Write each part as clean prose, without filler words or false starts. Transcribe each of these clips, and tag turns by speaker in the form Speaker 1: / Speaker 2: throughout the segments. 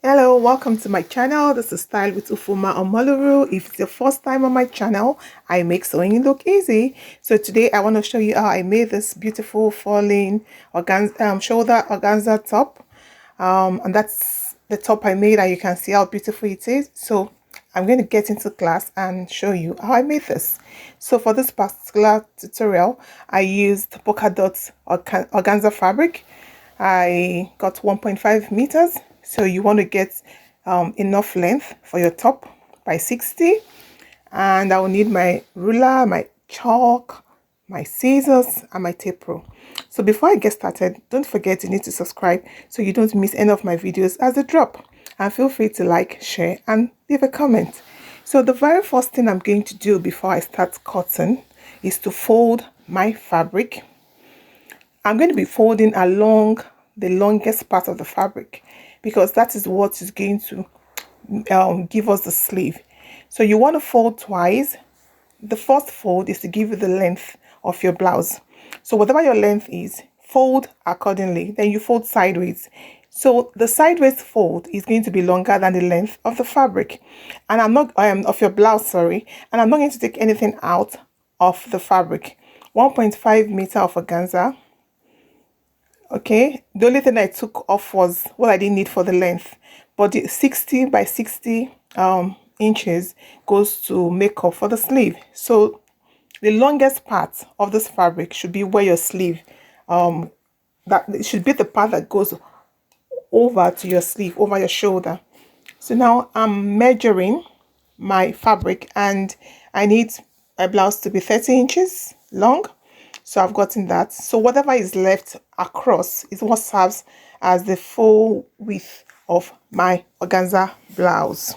Speaker 1: Hello, welcome to my channel. This is Style with Ufuma Omoluru. If it's your first time on my channel, I make sewing look easy. So today I want to show you how I made this beautiful falling organza shoulder organza top. And that's the top I made, and you can see how beautiful it is. So I'm going to get into class and show you how I made this. So for this particular tutorial, I used polka dot organza fabric. I got 1.5 meters. So you want to get enough length for your top by 60. And I will need my ruler, my chalk, my scissors, and my tape rule. So before I get started, don't forget you need to subscribe so you don't miss any of my videos as they drop. And feel free to like, share, and leave a comment. So the very first thing I'm going to do before I start cutting is to fold my fabric. I'm going to be folding along the longest part of the fabric because that is what is going to give us the sleeve. So you want to fold twice. The first fold is to give you the length of your blouse. So whatever your length is, fold accordingly. Then you fold sideways. So the sideways fold is going to be longer than the length of the fabric, and I'm not of your blouse, sorry. And I'm not going to take anything out of the fabric. 1.5 meter of organza. Okay, the only thing I took off was what I didn't need for the length, but the 60 by 60 inches goes to make up for the sleeve. So the longest part of this fabric should be where your sleeve, that it should be the part that goes over to your sleeve, over your shoulder. So now I'm measuring my fabric, and I need my blouse to be 30 inches long. So I've gotten that. So whatever is left across is what serves as the full width of my organza blouse.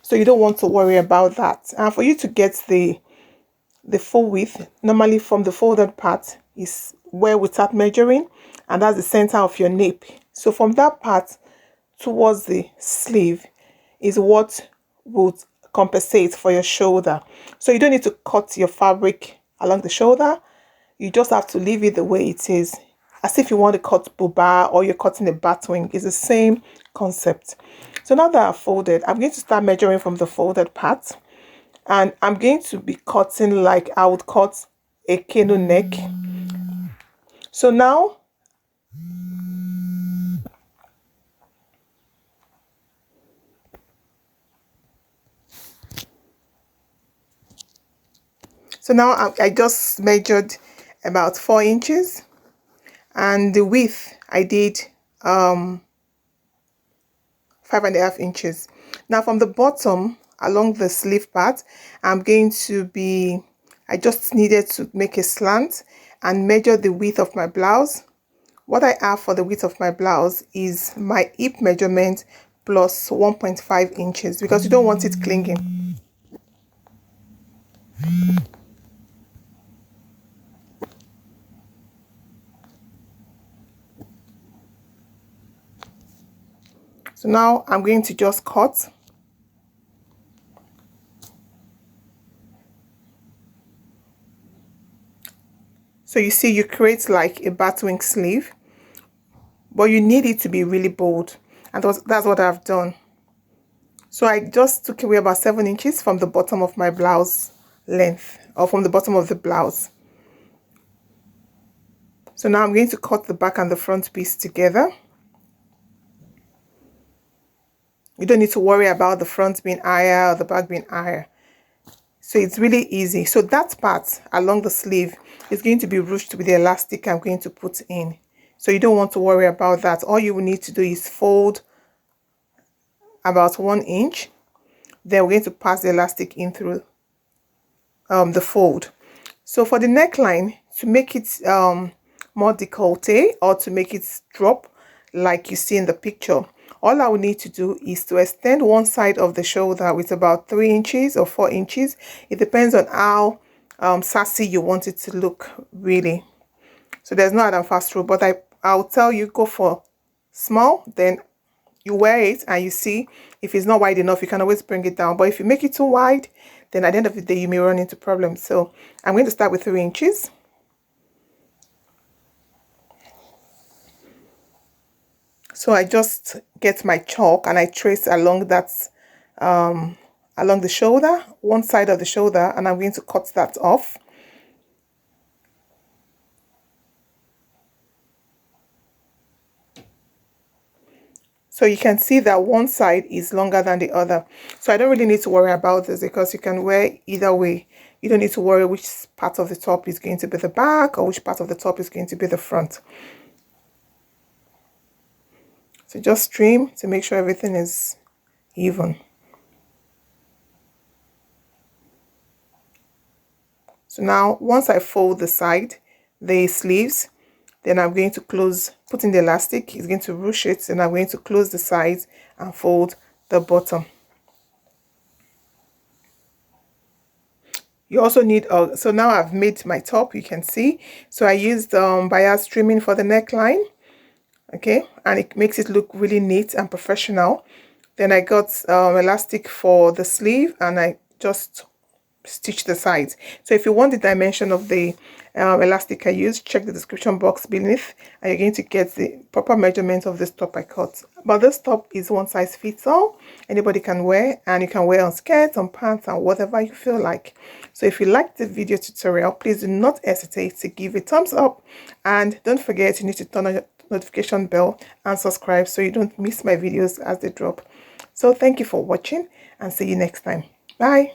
Speaker 1: So you don't want to worry about that. And for you to get the full width, normally from the folded part is where we start measuring, and that's the center of your nape. So from that part towards the sleeve is what would compensate for your shoulder. So you don't need to cut your fabric along the shoulder. You just have to leave it the way it is, as if you want to cut buba or you're cutting a batwing. It's the same concept. So now that I've folded, I'm going to start measuring from the folded part, and I'm going to be cutting like I would cut a canoe neck. So now I just measured about 4 inches, and the width I did 5.5 inches. Now from the bottom along the sleeve part, I just needed to make a slant and measure the width of my blouse. What I have for the width of my blouse is my hip measurement plus 1.5 inches because you don't want it clinging. So now I'm going to just cut. So you see, you create like a batwing sleeve, but you need it to be really bold, and that's what I've done. So I just took away about 7 inches from the bottom of my blouse length, or from the bottom of the blouse. So now I'm going to cut the back and the front piece together. You don't need to worry about the front being higher or the back being higher. So it's really easy. So that part along the sleeve is going to be ruched with the elastic I'm going to put in. So you don't want to worry about that. All you will need to do is fold about 1 inch. Then we're going to pass the elastic in through the fold. So for the neckline, to make it more décolleté, or to make it drop like you see in the picture, all I will need to do is to extend one side of the shoulder with about 3 inches or 4 inches. It depends on how sassy you want it to look, really. So there's no hard and fast rule, but I'll tell you, go for small, then you wear it and you see if it's not wide enough, you can always bring it down. But if you make it too wide, then at the end of the day you may run into problems. So I'm going to start with 3 inches. So I just get my chalk and I trace along that along the shoulder, one side of the shoulder, and I'm going to cut that off. So you can see that one side is longer than the other. So I don't really need to worry about this because you can wear either way. You don't need to worry which part of the top is going to be the back or which part of the top is going to be the front. So just trim to make sure everything is even. So now once I fold the sleeves, then I'm going to put in the elastic. It's going to ruche it, and I'm going to close the sides and fold the bottom. You also need, so now I've made my top, you can see. So I used bias trimming for the neckline, okay, and it makes it look really neat and professional. Then I got elastic for the sleeve, and I just stitch the sides. So if you want the dimension of the elastic I used, check the description box beneath, and you're going to get the proper measurement of this top I cut. But this top is one size fits all. Anybody can wear, and you can wear on skirts, on pants, and whatever you feel like. So if you like the video tutorial, please do not hesitate to give a thumbs up, and don't forget you need to turn on your notification bell and subscribe so you don't miss my videos as they drop. So thank you for watching, and see you next time. Bye.